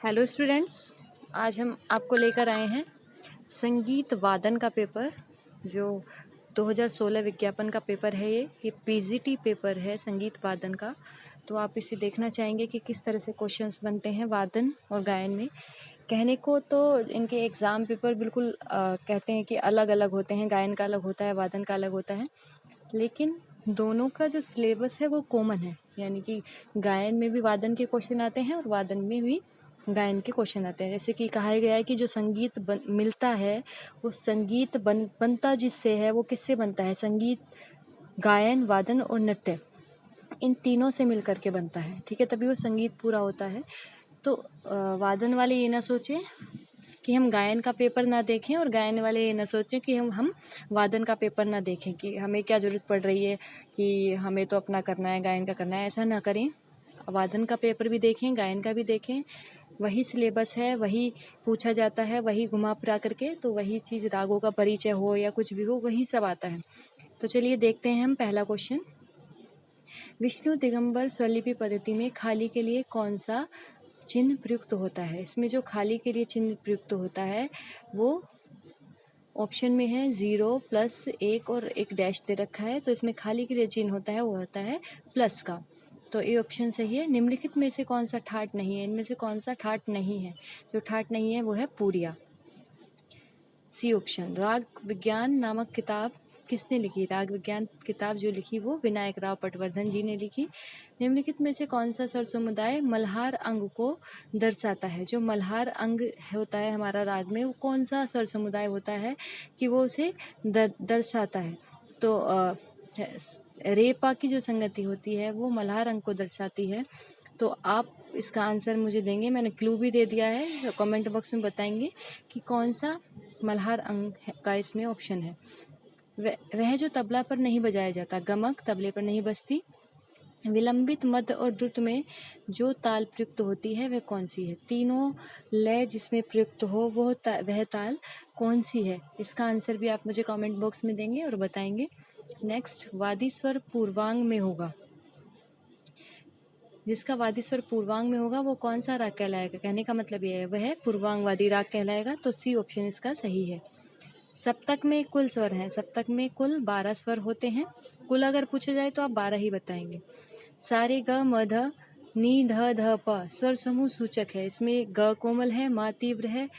Hello students, आज हम आपको लेकर आए हैं संगीत वादन का पेपर। जो 2016 विज्ञापन का पेपर है, ये पीजीटी पेपर है संगीत वादन का। तो आप इसे देखना चाहेंगे कि किस तरह से क्वेश्चंस बनते हैं वादन और गायन में। कहने को तो इनके एग्ज़ाम पेपर बिल्कुल कहते हैं कि अलग अलग होते हैं, गायन का अलग होता है, वादन का अलग होता है, लेकिन दोनों का जो सिलेबस है वो कॉमन है। यानी कि गायन में भी वादन के क्वेश्चन आते हैं और वादन में भी गायन के क्वेश्चन आते हैं। जैसे कि कहा गया है कि जो संगीत मिलता है वो संगीत बनता जिससे है वो किससे बनता है? संगीत, गायन, वादन और नृत्य, इन तीनों से मिलकर के बनता है। ठीक है, तभी वो संगीत पूरा होता है। तो वादन वाले ये ना सोचें कि हम गायन का पेपर ना देखें और गायन वाले ये ना सोचें कि हम वादन का पेपर ना देखें, कि हमें क्या ज़रूरत पड़ रही है कि हमें तो अपना करना है, गायन का करना है। ऐसा ना करें, वादन का पेपर भी देखें, गायन का भी देखें। वही सिलेबस है, वही पूछा जाता है, वही घुमा फिरा करके, तो वही चीज़, रागों का परिचय हो या कुछ भी हो, वही सब आता है। तो चलिए देखते हैं हम पहला क्वेश्चन। विष्णु दिगंबर स्वरलिपि पद्धति में खाली के लिए कौन सा चिन्ह प्रयुक्त होता है? इसमें जो खाली के लिए चिन्ह प्रयुक्त होता है वो ऑप्शन में है 0, प्लस, 1 और एक डैश दे रखा है। तो इसमें खाली के लिए चिन्ह होता है वो होता है प्लस का। तो ये ऑप्शन सही है। निम्नलिखित में से कौन सा ठाट नहीं है? इनमें से कौन सा ठाट नहीं है? जो ठाट नहीं है वो है पूरिया, सी ऑप्शन। राग विज्ञान नामक किताब किसने लिखी? राग विज्ञान किताब जो लिखी वो विनायक राव पटवर्धन जी ने लिखी। निम्नलिखित में से कौन सा स्वर समुदाय मल्हार अंग को दर्शाता है? जो मल्हार अंग होता है हमारा राग में, वो कौन सा स्वर समुदाय होता है कि वो उसे दर्शाता है? तो रेपा की जो संगति होती है वो मल्हार अंग को दर्शाती है। तो आप इसका आंसर मुझे देंगे, मैंने क्लू भी दे दिया है, कमेंट बॉक्स में बताएंगे कि कौन सा मल्हार अंग का इसमें ऑप्शन है। वह जो तबला पर नहीं बजाया जाता, गमक तबले पर नहीं बजती। विलंबित, मध्य और द्रुत में जो ताल प्रयुक्त होती है वह कौन सी है? तीनों लय जिसमें प्रयुक्त हो वह ताल कौन सी है? इसका आंसर भी आप मुझे कमेंट बॉक्स में देंगे और बताएंगे। नेक्स्ट, वादी स्वर पूर्वांग में होगा। जिसका वादी स्वर पूर्वांग में होगा वो कौन सा राग कहलाएगा? कहने का मतलब ये है वह पूर्वांगवादी राग कहलाएगा। तो सी ऑप्शन इसका सही है। सप्तक में कुल स्वर हैं, सप्तक में कुल 12 स्वर होते हैं। कुल अगर पूछा जाए तो आप 12 ही बताएंगे। सारे ग म ध नी ध ध प स्वर समूह सूचक है। इसमें ग कोमल है, मा तीव्र है,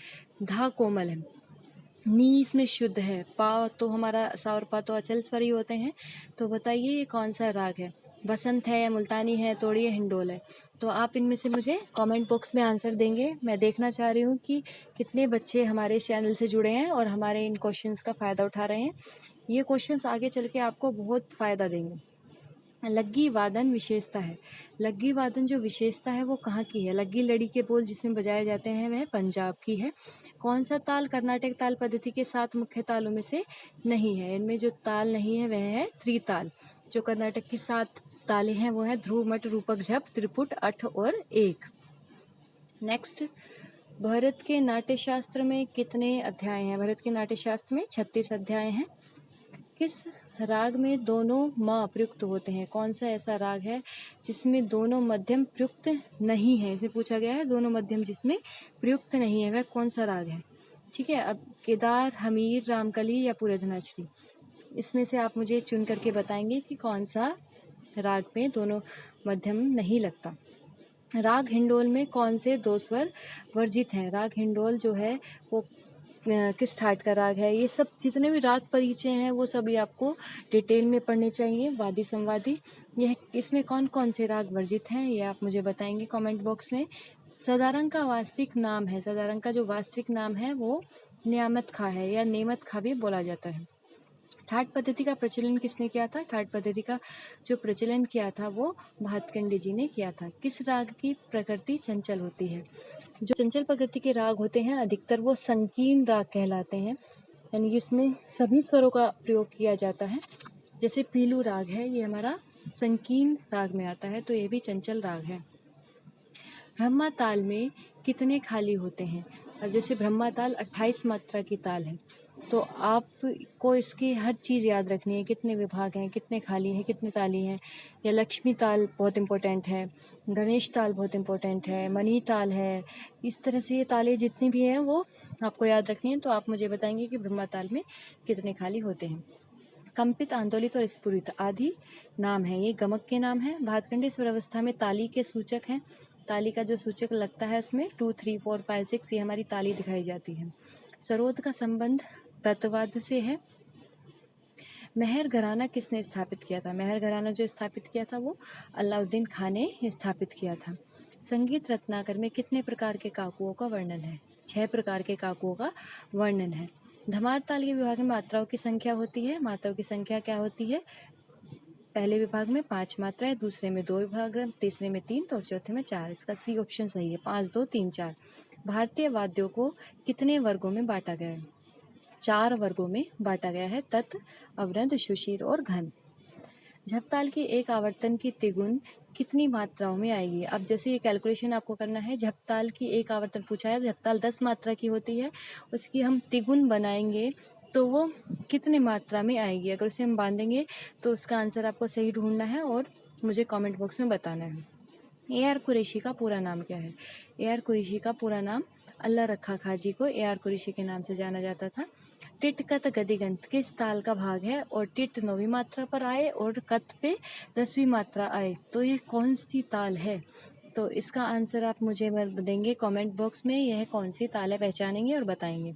धा कोमल है, नी इसमें शुद्ध है, पा तो हमारा सा और पा तो अचल स्वर ही होते हैं। तो बताइए ये कौन सा राग है? बसंत है, मुल्तानी है, तोड़ी है, हिंडोल है? तो आप इनमें से मुझे कमेंट बॉक्स में आंसर देंगे। मैं देखना चाह रही हूँ कि कितने बच्चे हमारे चैनल से जुड़े हैं और हमारे इन क्वेश्चंस का फ़ायदा उठा रहे हैं। ये क्वेश्चंस आगे चल के आपको बहुत फ़ायदा देंगे। लग्गी वादन विशेषता है। लग्गी वादन जो विशेषता है वो कहाँ की है? लग्गी लड़ी के बोल जिसमें बजाए जाते हैं वह पंजाब की है। कौन सा ताल कर्नाटक ताल पद्धति के 7 मुख्य तालों में से नहीं है? इनमें जो ताल नहीं है वह है त्रिताल। जो कर्नाटक की 7 तालें हैं वो है ध्रुव, मट, रूपक, झप, त्रिपुट, अठ और एक। नेक्स्ट, भरत के नाट्यशास्त्र में कितने अध्याय हैं? भरत के नाट्यशास्त्र में 36 अध्याय हैं। किस राग में दोनों म प्रयुक्त होते हैं? कौन सा ऐसा राग है जिसमें दोनों मध्यम प्रयुक्त नहीं है? इसमें पूछा गया है दोनों मध्यम जिसमें प्रयुक्त नहीं है वह कौन सा राग है? ठीक है, अब केदार, हमीर, रामकली या पूरधनाचली, इसमें से आप मुझे चुन करके बताएंगे कि कौन सा राग में दोनों मध्यम नहीं लगता। राग हिंडोल में कौन से 2 स्वर वर्जित हैं? राग हिंडोल जो है वो किस ठाट का राग है? ये सब जितने भी राग परिचय हैं वो सभी आपको डिटेल में पढ़ने चाहिए, वादी संवादी। यह इसमें कौन कौन से राग वर्जित हैं ये आप मुझे बताएंगे कमेंट बॉक्स में। सदारंग का वास्तविक नाम है, सदारंग का जो वास्तविक नाम है वो नियामत खा है या नेमत खा भी बोला जाता है। ठाट पद्धति का प्रचलन किसने किया था? ठाट पद्धति का जो प्रचलन किया था वो भातखंडे जी ने किया था। किस राग की प्रकृति चंचल होती है? जो चंचल प्रकृति के राग होते हैं अधिकतर वो संकीर्ण राग कहलाते हैं, यानी कि इसमें सभी स्वरों का प्रयोग किया जाता है। जैसे पीलू राग है, ये हमारा संकीर्ण राग में आता है, तो ये भी चंचल राग है। ब्रह्मा ताल में कितने खाली होते हैं? अब जैसे ब्रह्मा ताल 28 मात्रा की ताल है, तो आपको इसकी हर चीज़ याद रखनी है, कितने विभाग हैं, कितने खाली हैं, कितने ताली हैं। या लक्ष्मी ताल बहुत इम्पोर्टेंट है, गणेश ताल बहुत इम्पोर्टेंट है, मनी ताल है। इस तरह से ये तालें जितनी भी हैं वो आपको याद रखनी है। तो आप मुझे बताएंगे कि ब्रह्मा ताल में कितने खाली होते हैं। कंपित, आंदोलित और स्फुरित आदि नाम है, ये गमक के नाम है। भातखंडे स्वर अवस्था में ताली के सूचक हैं। ताली का जो सूचक लगता है उसमें 2, 3, 4, 5, 6 ये हमारी ताली दिखाई जाती है। सरोद का संबंध तत्वाद से है। मेहर घराना किसने स्थापित किया था? मेहर घराना जो स्थापित किया था वो अलाउद्दीन खान ने स्थापित किया था। संगीत रत्नाकर में कितने प्रकार के काकुओं का वर्णन है? 6 प्रकार के काकुओं का वर्णन है। धमार ताल के विभाग में मात्राओं की संख्या होती है। मात्राओं की संख्या क्या होती है? पहले विभाग में 5 मात्राएं, दूसरे में 2 विभाग, तीसरे में 3 और चौथे में 4। इसका सी ऑप्शन सही है, 5, 2, 3, 4। भारतीय वाद्यों को कितने वर्गों में बांटा गया है? 4 वर्गों में बांटा गया है, तत्, अवरंध, शुशीर और घन। झपताल की एक आवर्तन की तिगुन कितनी मात्राओं में आएगी? अब जैसे ये कैलकुलेशन आपको करना है, झपताल की एक आवर्तन पूछा है, झपताल 10 मात्रा की होती है, उसकी हम तिगुन बनाएंगे तो वो कितने मात्रा में आएगी? अगर उसे हम बांधेंगे तो उसका आंसर आपको सही ढूंढना है और मुझे कमेंट बॉक्स में बताना है। ए आर कुरैशी का पूरा नाम क्या है? ए आर कुरैशी का पूरा नाम, अल्लाह रखा खाजी को ए आर कुरैशी के नाम से जाना जाता था। टिट कत गदिगंत किस ताल का भाग है? और टिट 9वीं मात्रा पर आए और कत पे 10वीं मात्रा आए, तो ये कौन सी ताल है? तो इसका आंसर आप मुझे देंगे कमेंट बॉक्स में, यह कौन सी ताल है पहचानेंगे और बताएंगे।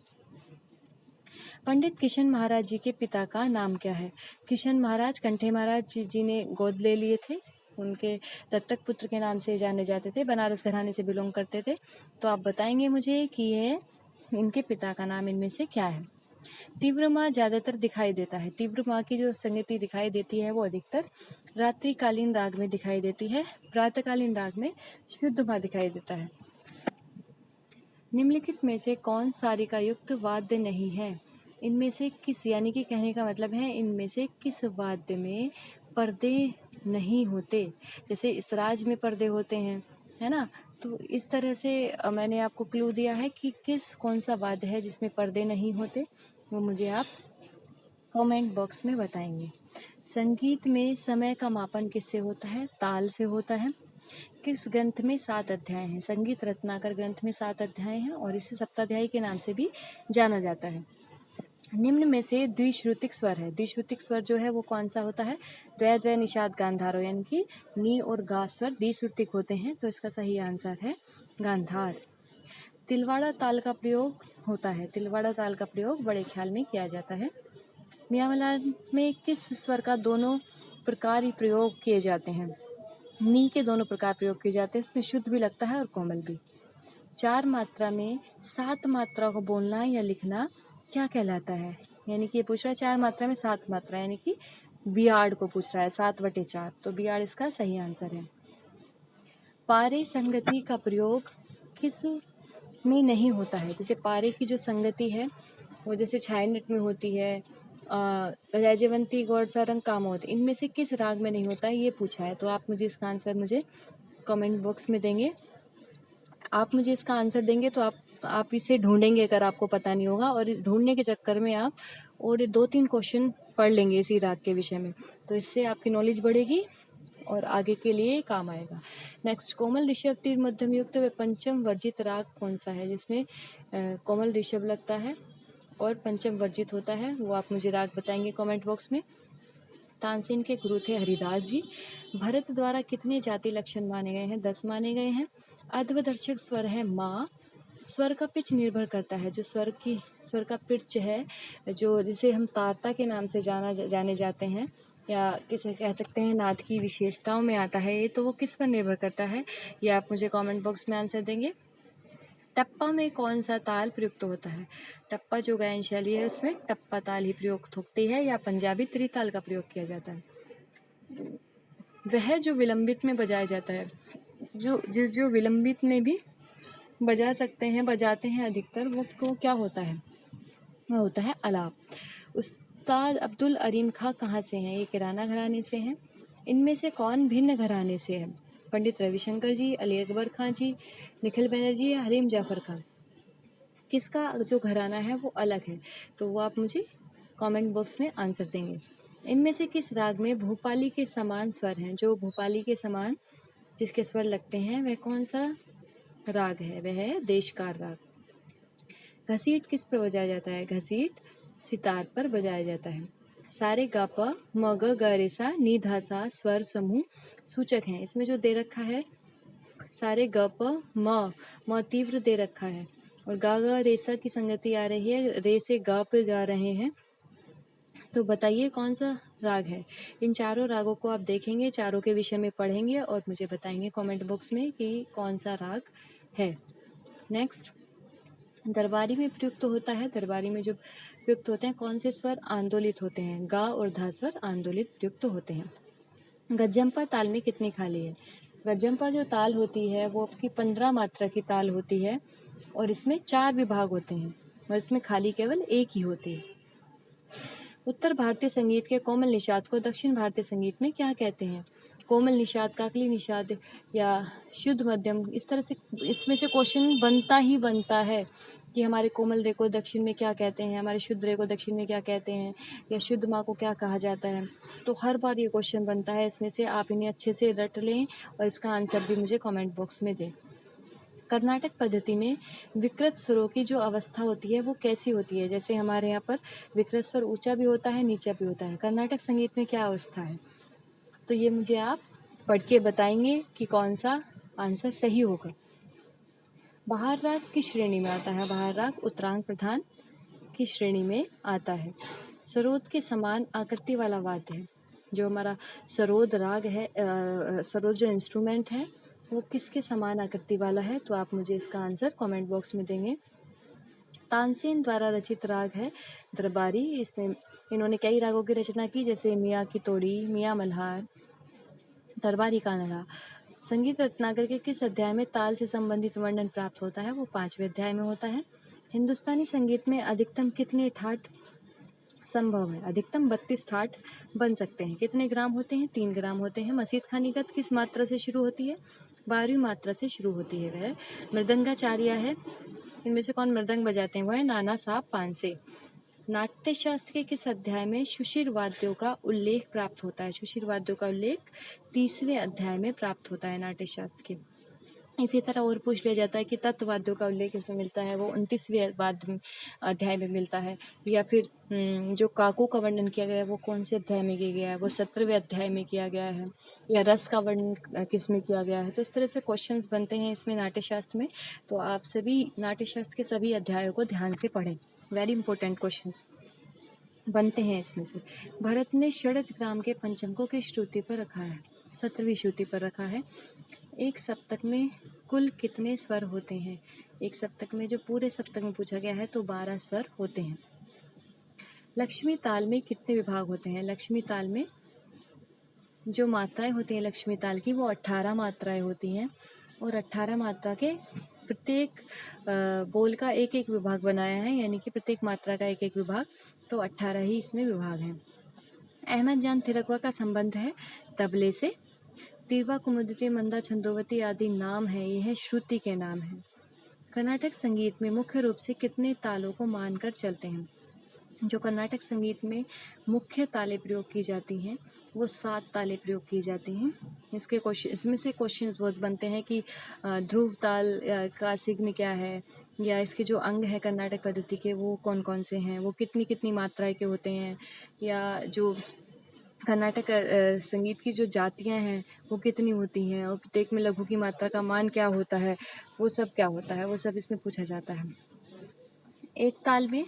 पंडित किशन महाराज जी के पिता का नाम क्या है? किशन महाराज कंठे महाराज जी ने गोद ले लिए थे, उनके दत्तक पुत्र के नाम से जाने जाते थे, बनारस घराने से बिलोंग करते थे। तो आप बताएंगे मुझे कि ये इनके पिता का नाम इनमें से क्या है। तीव्र माँ ज्यादातर दिखाई देता है। तीव्र माँ की जो संगति दिखाई देती है वो अधिकतर रात्रिकालीन राग में दिखाई देती है। प्रातःकालीन राग में शुद्ध माँ दिखाई देता है। निम्नलिखित में से कौन सारिका युक्त वाद्य नहीं है? इनमें से किस, यानी कि कहने का मतलब है इनमें से किस वाद्य में पर्दे नहीं होते? जैसे इसराज में पर्दे होते हैं, है ना? तो इस तरह से मैंने आपको क्लू दिया है कि कौन सा वाद्य है जिसमें पर्दे नहीं होते, वो मुझे आप कमेंट बॉक्स में बताएंगे। संगीत में समय का मापन किससे होता है? ताल से होता है। किस ग्रंथ में 7 अध्याय हैं? संगीत रत्नाकर ग्रंथ में 7 अध्याय हैं और इसे सप्ताध्यायी के नाम से भी जाना जाता है। निम्न में से द्विश्रुतिक स्वर है। द्विश्रुतिक स्वर जो है वो कौन सा होता है? द्वय द्वय निषाद गांधारो, यानी कि नी और गा स्वर द्विश्रुतिक होते हैं, तो इसका सही आंसर है गांधार। तिलवाड़ा ताल का प्रयोग होता है। तिलवाड़ा ताल का प्रयोग बड़े ख्याल में किया जाता है। मियाँ में किस स्वर का दोनों प्रकार ही प्रयोग किए जाते हैं? नी के दोनों प्रकार प्रयोग किए जाते हैं, इसमें शुद्ध भी लगता है और कोमल भी। 4 मात्रा में 7 मात्रा को बोलना या लिखना क्या कहलाता है? यानी कि ये पूछ रहा है 4 मात्रा में 7 मात्रा, यानी कि बियाड को पूछ रहा है, 7/4, तो बियाड इसका सही आंसर है। पारे संगति का प्रयोग किस में नहीं होता है? जैसे पारे की जो संगति है वो जैसे छायानट में होती है, रैजवंती, गौर सारंग, कामोद, इनमें से किस राग में नहीं होता है ये पूछा है। तो आप मुझे इसका आंसर मुझे कमेंट बॉक्स में देंगे। आप मुझे इसका आंसर देंगे तो आप इसे ढूंढेंगे अगर आपको पता नहीं होगा, और ढूंढने के चक्कर में आप और 2-3 क्वेश्चन पढ़ लेंगे इसी राग के विषय में, तो इससे आपकी नॉलेज बढ़ेगी और आगे के लिए काम आएगा। नेक्स्ट, कोमल ऋषभ तीर मध्यम युक्त व पंचम वर्जित राग कौन सा है जिसमें कोमल ऋषभ लगता है और पंचम वर्जित होता है? वो आप मुझे राग बताएंगे कमेंट बॉक्स में। तानसेन के गुरु थे हरिदास जी। भरत द्वारा कितने जाति लक्षण माने गए हैं? 10 माने गए हैं। अध्वदर्शक स्वर है माँ। स्वर का पिच निर्भर करता है, जो स्वर का पिच है, जो जिसे हम तारता के नाम से जाने जाते हैं, या किसे कह सकते हैं नाद की विशेषताओं में आता है ये, तो वो किस पर निर्भर करता है, ये आप मुझे कमेंट बॉक्स में आंसर देंगे। टप्पा में कौन सा ताल प्रयुक्त होता है? टप्पा जो गायन शैली है उसमें टप्पा ताल ही प्रयुक्त होती है, या पंजाबी त्रिताल का प्रयोग किया जाता है? वह जो विलंबित में बजाया जाता है, जो विलंबित में भी बजा सकते हैं, बजाते हैं अधिकतर, वो क्या होता है? वह होता है अलाप। उस्ताद अब्दुल अरीम खां कहाँ से हैं? ये किराना घराने से हैं। इनमें से कौन भिन्न घराने से है? पंडित रविशंकर जी, अली अकबर खां जी, निखिल बनर्जी या हलीम जाफर खां? किसका जो घराना है वो अलग है, तो वो आप मुझे कमेंट बॉक्स में आंसर देंगे। इनमें से किस राग में भोपाली के समान स्वर हैं? जो भोपाली के समान जिसके स्वर लगते हैं वह कौन सा राग है? वह है देशकार राग। घसीट किस पर बजाया जाता है? घसीट सितार पर बजाया जाता है। सारे गा प म ग ग रे सा नी धा सा स्वर समूह सूचक हैं। इसमें जो दे रखा है सारे ग प म तीव्र दे रखा है और गा ग रे सा की संगति आ रही है, रे से गा पे जा रहे हैं। तो बताइए कौन सा राग है? इन चारों रागों को आप देखेंगे, चारों के विषय में पढ़ेंगे और मुझे बताएंगे कमेंट बॉक्स में कि कौन सा राग है। नेक्स्ट, दरबारी में प्रयुक्त होता है। दरबारी में जो प्रयुक्त होते हैं कौन से स्वर आंदोलित होते हैं? गा और धा स्वर आंदोलित प्रयुक्त होते हैं। गज्जम्पा ताल में कितनी खाली है? गज्जम्पा जो ताल होती है वो आपकी 15 मात्रा की ताल होती है और इसमें 4 विभाग होते हैं और इसमें खाली केवल एक ही होती है। उत्तर भारतीय संगीत के कोमल निषाद को दक्षिण भारतीय संगीत में क्या कहते हैं? कोमल निषाद, काकली निषाद या शुद्ध मध्यम, इस तरह से इसमें से क्वेश्चन बनता ही बनता है कि हमारे कोमल रे को दक्षिण में क्या कहते हैं, हमारे शुद्ध रे को दक्षिण में क्या कहते हैं, या शुद्ध माँ को क्या कहा जाता है। तो हर बार ये क्वेश्चन बनता है, इसमें से आप इन्हें अच्छे से रट लें और इसका आंसर भी मुझे कमेंट बॉक्स में दें। कर्नाटक पद्धति में विकृत स्वरों की जो अवस्था होती है वो कैसी होती है? जैसे हमारे यहाँ पर विकृत स्वर ऊंचा भी होता है, नीचा भी होता है। कर्नाटक संगीत में क्या अवस्था है? तो ये मुझे आप पढ़ के बताएंगे कि कौन सा आंसर सही होगा। बहार राग किस श्रेणी में आता है? बहार राग उत्तरांग प्रधान की श्रेणी में आता है। सरोद के समान आकृति वाला वाद्य है। जो हमारा सरोद राग है, सरोद जो इंस्ट्रूमेंट है वो किसके समान आकृति वाला है? तो आप मुझे इसका आंसर कमेंट बॉक्स में देंगे। तानसेन द्वारा रचित राग है दरबारी। इसमें इन्होंने कई रागों की रचना की, जैसे मियाँ की तोड़ी, मियाँ मल्हार, दरबारी कानड़ा। संगीत रत्नाकर के किस अध्याय में ताल से संबंधित वर्णन प्राप्त होता है? वो 5वें अध्याय में होता है। हिंदुस्तानी संगीत में अधिकतम कितने ठाट संभव है? अधिकतम 32 ठाट बन सकते हैं। कितने ग्राम होते हैं? 3 ग्राम होते हैं। मसीद खानी गत किस मात्रा से शुरू होती है? 12वीं मात्रा से शुरू होती है। वह मृदंगाचार्य है। इनमें से कौन मृदंग बजाते हैं? वह है नाना साहब पानसे। नाट्य शास्त्र के किस अध्याय में सुशिर वाद्यों का उल्लेख प्राप्त होता है? सुशिर वाद्यों का उल्लेख 30वें अध्याय में प्राप्त होता है नाट्य शास्त्र के। इसी तरह और पूछ लिया जाता है कि तत्ववाद्यों का उल्लेख इसमें मिलता है, वो 29वें अध्याय में मिलता है। या फिर जो काकों का वर्णन किया गया है वो कौन से अध्याय में किया गया है? वो 17वें अध्याय में किया गया है। या रस का वर्णन किस में किया गया है? तो इस तरह से क्वेश्चंस बनते हैं इसमें नाट्य शास्त्र में। तो आप सभी नाट्य शास्त्र के सभी अध्यायों को ध्यान से पढ़ें। वेरी इंपॉर्टेंट क्वेश्चंस बनते हैं इसमें से। भरत ने षड्ज ग्राम के पंचमकों की श्रुति पर रखा है, 17वीं श्रुति पर रखा है। एक सप्तक में कुल कितने स्वर होते हैं? एक सप्तक में, जो पूरे सप्तक में पूछा गया है, तो 12 स्वर होते हैं। लक्ष्मी ताल में कितने विभाग होते हैं? लक्ष्मी ताल में जो मात्राएं होती हैं लक्ष्मी ताल की, वो 18 मात्राएं होती हैं और 18 मात्रा के प्रत्येक बोल का एक एक विभाग बनाया है, यानी कि प्रत्येक मात्रा का एक एक विभाग, तो 18 ही इसमें विभाग हैं। अहमद जान थिरकवा का संबंध है तबले से। तिरवा, कुमुदिनी, मंदा, छंदोवती आदि नाम है, ये है श्रुति के नाम हैं। कर्नाटक संगीत में मुख्य रूप से कितने तालों को मानकर चलते हैं? जो कर्नाटक संगीत में मुख्य तालें प्रयोग की जाती हैं वो 7 तालें प्रयोग की जाती हैं। इसके क्वेश्चन, इसमें से क्वेश्चन बहुत बनते हैं कि ध्रुव ताल का सिग्न क्या है, या इसके जो अंग है कर्नाटक पद्धति के वो कौन कौन से हैं, वो कितनी कितनी मात्राएं के होते हैं, या जो कर्नाटक संगीत की जो जातियां हैं वो कितनी होती हैं, और प्रत्येक में लघु की मात्रा का मान क्या होता है, वो सब क्या होता है, वो सब इसमें पूछा जाता है। एक ताल में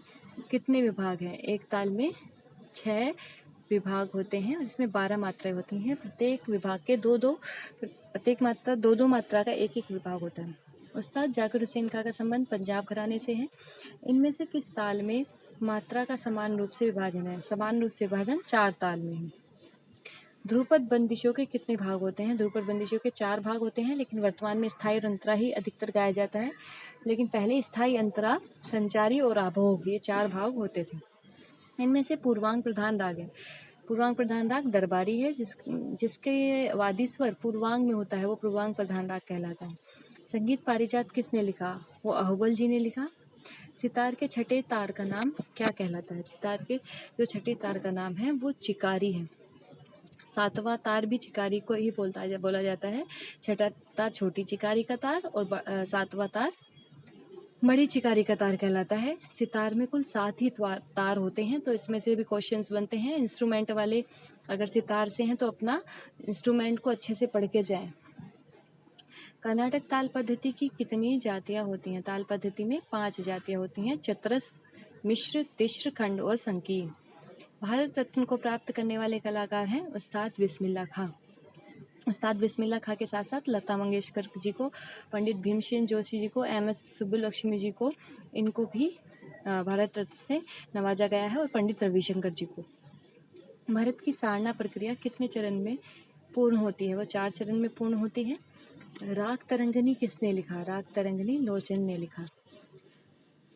कितने विभाग हैं? एक ताल में 6 विभाग होते हैं और इसमें 12 मात्राएं होती हैं। प्रत्येक विभाग के प्रत्येक मात्रा दो मात्रा का एक एक विभाग होता है। उस्ताद जाकिर हुसैन खां का संबंध पंजाब घराने से है। इनमें से किस ताल में मात्रा का समान रूप से विभाजन है? समान रूप से विभाजन 4 ताल में है। ध्रुपद बंदिशों के कितने भाग होते हैं? ध्रुपद बंदिशों के 4 भाग होते हैं, लेकिन वर्तमान में स्थायी और अंतरा ही अधिकतर गाया जाता है। लेकिन पहले स्थायी, अंतरा, संचारी और आभोग, ये 4 भाग होते थे। इनमें से पूर्वांग प्रधान राग है। पूर्वांग प्रधान राग दरबारी है, जिसके वादी स्वर पूर्वांग में होता है, वो पूर्वांग प्रधान राग कहलाता है। संगीत पारिजात किसने लिखा? वो अहोबल जी ने लिखा। सितार के छठे तार का नाम क्या कहलाता है? सितार के जो छठे तार का नाम है वो चिकारी है। सातवां तार भी चिकारी को ही बोला जाता है। छठा तार छोटी चिकारी का तार और सातवां तार बड़ी चिकारी का तार कहलाता है। सितार में कुल 7 ही तार होते हैं, तो इसमें से भी क्वेश्चंस बनते हैं। इंस्ट्रूमेंट वाले अगर सितार से हैं तो अपना इंस्ट्रूमेंट को अच्छे से पढ़ के जाएं। कर्नाटक ताल पद्धति की कितनी जातियां होती हैं? ताल पद्धति में 5 जातियां होती हैं, चतरस, मिश्र, तिश्र, खंड और संकीर्ण। भारत रत्न को प्राप्त करने वाले कलाकार हैं उस्ताद बिस्मिल्लाह खां। उस्ताद बिस्मिल्लाह खां के साथ साथ लता मंगेशकर जी को, पंडित भीमसेन जोशी जी को, एम.एस. सुब्बुलक्ष्मी जी को, इनको भी भारत रत्न से नवाजा गया है, और पंडित रविशंकर जी को। भारत की सारना प्रक्रिया कितने चरण में पूर्ण होती है? वो 4 चरण में पूर्ण होती है। राग तरंगनी किसने लिखा? राग तरंगनी लोचन ने लिखा।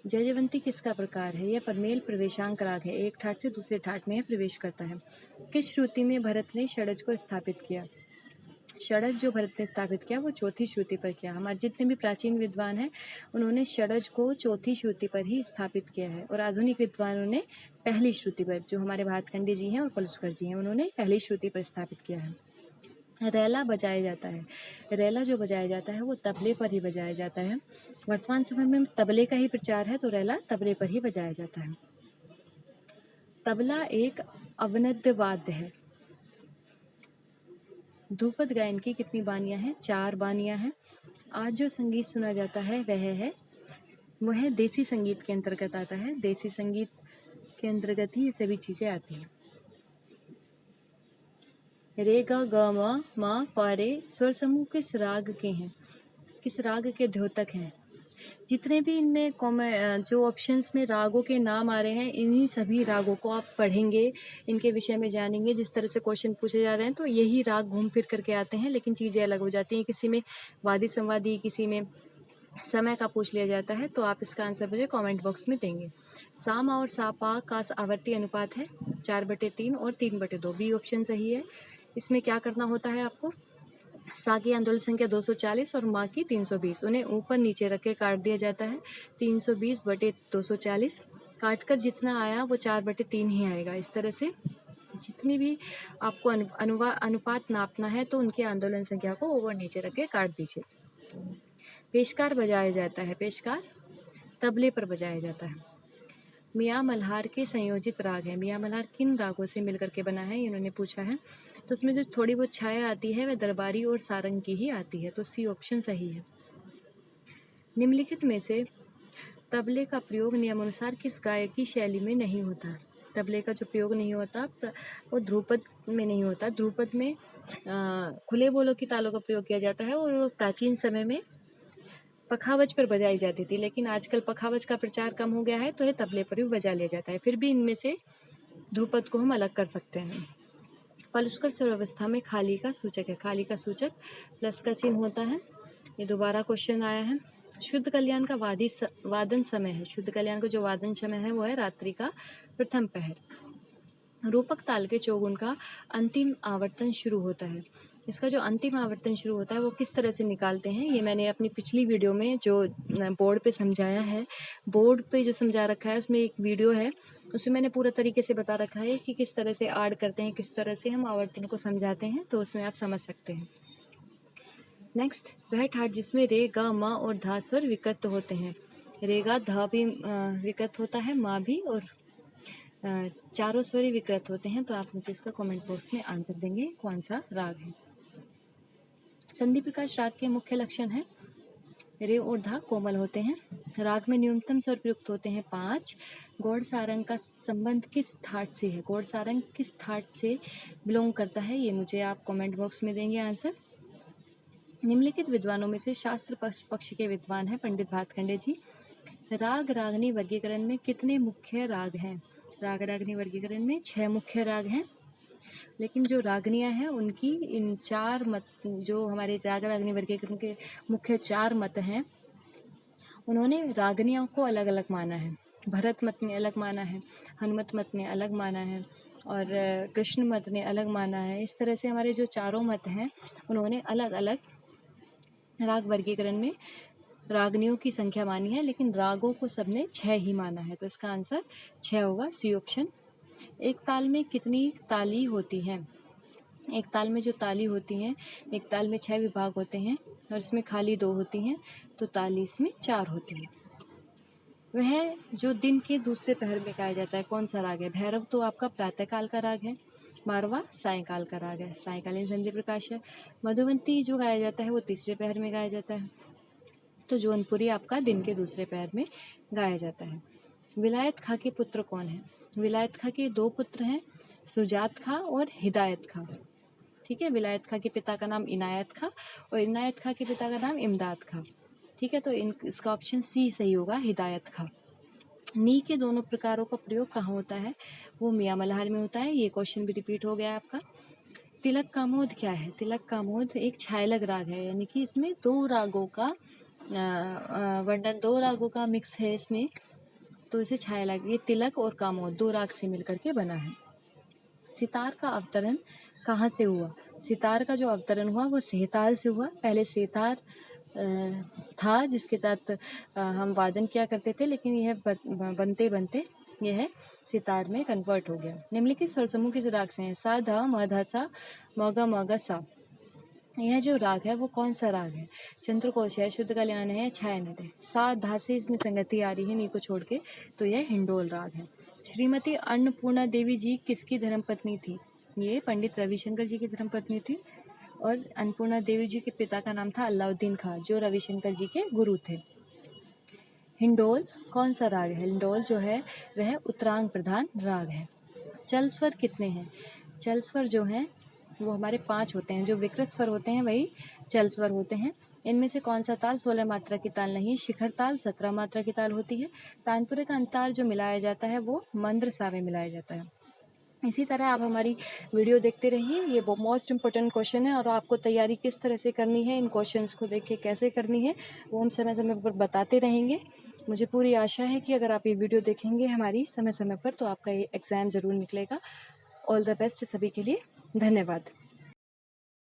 जयजयवंती किसका प्रकार है? यह परमेल प्रवेशांक राग है, एक ठाट से दूसरे ठाट में प्रवेश करता है। किस श्रुति में भरत ने षडज को स्थापित किया? षडज जो भरत ने स्थापित किया वो चौथी श्रुति पर किया। हमारे जितने भी प्राचीन विद्वान हैं उन्होंने षडज को चौथी श्रुति पर ही स्थापित किया है, और आधुनिक विद्वानों ने पहली श्रुति पर, जो हमारे भातखंडे जी हैं और पलुस्कर जी हैं, उन्होंने पहली श्रुति पर स्थापित किया है। रेला बजाया जाता है। रेला जो बजाया जाता है वो तबले पर ही बजाया जाता है। वर्तमान समय में तबले का ही प्रचार है, तो रेला तबले पर ही बजाया जाता है। तबला एक अवनद्य वाद्य है। ध्रुपद गायन की कितनी बानियां हैं? 4 बानियां हैं। आज जो संगीत सुना जाता है वह देसी संगीत के अंतर्गत आता है। देसी संगीत के अंतर्गत ही ये सभी चीजें आती हैं। रे ग म म प रे स्वर समूह किस राग के हैं? किस राग के द्योतक हैं? जितने भी इनमें जो ऑप्शंस में रागों के नाम आ रहे हैं, इन्हीं सभी रागों को आप पढ़ेंगे, इनके विषय में जानेंगे। जिस तरह से क्वेश्चन पूछे जा रहे हैं तो यही राग घूम फिर करके आते हैं, लेकिन चीज़ें अलग हो जाती हैं। किसी में वादी संवादी, किसी में समय का पूछ लिया जाता है, तो आप इसका आंसर मुझे कमेंट बॉक्स में देंगे। सामा और सापा का आवर्ती अनुपात है 4/3 और 3/2। बी ऑप्शन सही है। इसमें क्या करना होता है आपको? सा की आंदोलन संख्या 240 और माँ की 320, उन्हें ऊपर नीचे रख के काट दिया जाता है। 320/240 काट कर जितना आया वो 4/3 ही आएगा। इस तरह से जितनी भी आपको अनुपात नापना है तो उनकी आंदोलन संख्या को ऊपर नीचे रख के काट दीजिए। पेशकार बजाया जाता है। पेशकार तबले पर बजाया जाता है। मियाँ मल्हार के संयोजित राग है। मियाँ मल्हार किन रागों से मिलकर के बना है, इन्होंने पूछा है। तो उसमें जो थोड़ी बहुत छाया आती है वह दरबारी और सारंग की ही आती है, तो सी ऑप्शन सही है। निम्नलिखित में से तबले का प्रयोग नियमानुसार किस गायकी शैली में नहीं होता? तबले का जो प्रयोग नहीं होता वो ध्रुपद में नहीं होता। ध्रुपद में खुले बोलों की तालों का प्रयोग किया जाता है, और वो प्राचीन समय में पखावज पर बजाई जाती थी, लेकिन आजकल पखावज का प्रचार कम हो गया है, तो ये तबले पर भी बजा लिया जाता है। फिर भी इनमें से ध्रुपद को हम अलग कर सकते हैं। पलुस्कर स्वर अवस्था में खाली का सूचक है। खाली का सूचक प्लस का चिन्ह होता है। ये दोबारा क्वेश्चन आया है। शुद्ध कल्याण का वादन समय है। शुद्ध कल्याण का जो वादन समय है वो है रात्रि का प्रथम पहर। रूपक ताल के चौगुन का अंतिम आवर्तन शुरू होता है। इसका जो अंतिम आवर्तन शुरू होता है वो किस तरह से निकालते हैं, ये मैंने अपनी पिछली वीडियो में जो बोर्ड पे समझाया है, बोर्ड पे जो समझा रखा है उसमें एक वीडियो है, उसमें मैंने पूरा तरीके से बता रखा है कि किस तरह से ऐड करते हैं, किस तरह से हम आवर्तन को समझाते हैं, तो उसमें आप समझ सकते हैं। नेक्स्ट, वह ठाट जिसमें रे ग म और धा स्वर विकट होते हैं। रे गा धा भी विकट होता है, माँ भी, और चारों स्वर ही विकृत होते हैं। तो आप मुझे इसका कमेंट बॉक्स में आंसर देंगे कौन सा राग है। संधि प्रकाश राग के मुख्य लक्षण है रे और धा कोमल होते हैं। राग में न्यूनतम स्वर प्रयुक्त होते हैं 5। गौड़ सारंग का संबंध किस ठाट से है? गौड़ सारंग किस ठाट से बिलोंग करता है, ये मुझे आप कमेंट बॉक्स में देंगे आंसर। निम्नलिखित विद्वानों में से शास्त्र पक्ष के विद्वान हैं पंडित भातखंडे जी। राग रागनी वर्गीकरण में कितने मुख्य राग हैं? राग रागनी वर्गीकरण में 6 मुख्य राग हैं, लेकिन जो रागनियां हैं उनकी इन 4 मत, जो हमारे राग रागनी वर्गीकरण के मुख्य 4 मत हैं, उन्होंने रागनियों को अलग अलग माना है। भरत मत ने अलग माना है, हनुमत मत ने अलग माना है, और कृष्ण मत ने अलग माना है। इस तरह से हमारे जो चारों मत हैं उन्होंने अलग अलग राग वर्गीकरण में रागनियों की संख्या मानी है, लेकिन रागों को सबने 6 ही माना है, तो इसका आंसर 6 होगा, सी ऑप्शन। एक ताल में कितनी ताली होती हैं? एक ताल में जो ताली होती हैं, एक ताल में 6 विभाग होते हैं और इसमें खाली 2 होती हैं, तो ताली इसमें 4 होती हैं। वह जो दिन के दूसरे पहर में गाया जाता है, कौन सा राग है? भैरव तो आपका प्रातःकाल का राग है, मारवा सायंकाल का राग है, सायंकालीन संध्या प्रकाश है। मधुवंती जो गाया जाता है वो तीसरे पहर में गाया जाता है, तो जौनपुरी आपका दिन के दूसरे पहर में गाया जाता है। विलायत खां के पुत्र कौन है? विलायत खां के 2 पुत्र हैं, सुजात खां और हिदायत खां। ठीक है, विलायत खां के पिता का नाम इनायत खां और इनायत खां के पिता का नाम इमदाद खां। ठीक है, तो इसका ऑप्शन सी सही होगा, हिदायत खां। नी के दोनों प्रकारों का प्रयोग कहाँ होता है? वो मियाँ मल्हार में होता है। ये क्वेश्चन भी रिपीट हो गया आपका। तिलक कामोद क्या है? तिलक कामोद एक छायलग राग है, यानी कि इसमें 2 रागों का वर्णन, 2 रागों का मिक्स है इसमें, तो इसे छायलग, ये तिलक और कामोद 2 राग से मिलकर के बना है। सितार का अवतरण कहाँ से हुआ? सितार का जो अवतरण हुआ वो सेहतार से हुआ। पहले सेतार था जिसके साथ हम वादन किया करते थे, लेकिन यह बनते बनते यह सितार में कन्वर्ट हो गया। निम्नलिखित स्वर समूह किस राग से हैं? सा, धा, म, धा, सा, म, ग, म, ग, सा। यह जो राग है वो कौन सा राग है? चंद्रकोश है, शुद्ध कल्याण है, छायानट है। सा, धा से इसमें संगति आ रही है नी को छोड़ के, तो यह हिंडोल राग है। श्रीमती अन्नपूर्णा देवी जी किसकी धर्मपत्नी थी? ये पंडित रविशंकर जी की धर्मपत्नी थी और अन्नपूर्णा देवी जी के पिता का नाम था अलाउद्दीन खां, जो रविशंकर जी के गुरु थे। हिंडोल कौन सा राग है? हिंडोल जो है वह उत्तरांग प्रधान राग है। चल स्वर कितने हैं? चल स्वर जो हैं वो हमारे 5 होते हैं। जो विकृत स्वर होते हैं वही चल स्वर होते हैं। इनमें से कौन सा ताल 16 मात्रा की ताल नहीं है? शिखर ताल 17 मात्रा की ताल होती है। तानपुरे का अंतार जो मिलाया जाता है वो मंद्र सा में मिलाया जाता है। इसी तरह आप हमारी वीडियो देखते रहिए, ये मोस्ट इम्पोर्टेंट क्वेश्चन है और आपको तैयारी किस तरह से करनी है, इन क्वेश्चंस को देख के कैसे करनी है, वो हम समय समय पर बताते रहेंगे। मुझे पूरी आशा है कि अगर आप ये वीडियो देखेंगे हमारी समय समय पर, तो आपका ये एग्ज़ाम ज़रूर निकलेगा। ऑल द बेस्ट सभी के लिए, धन्यवाद।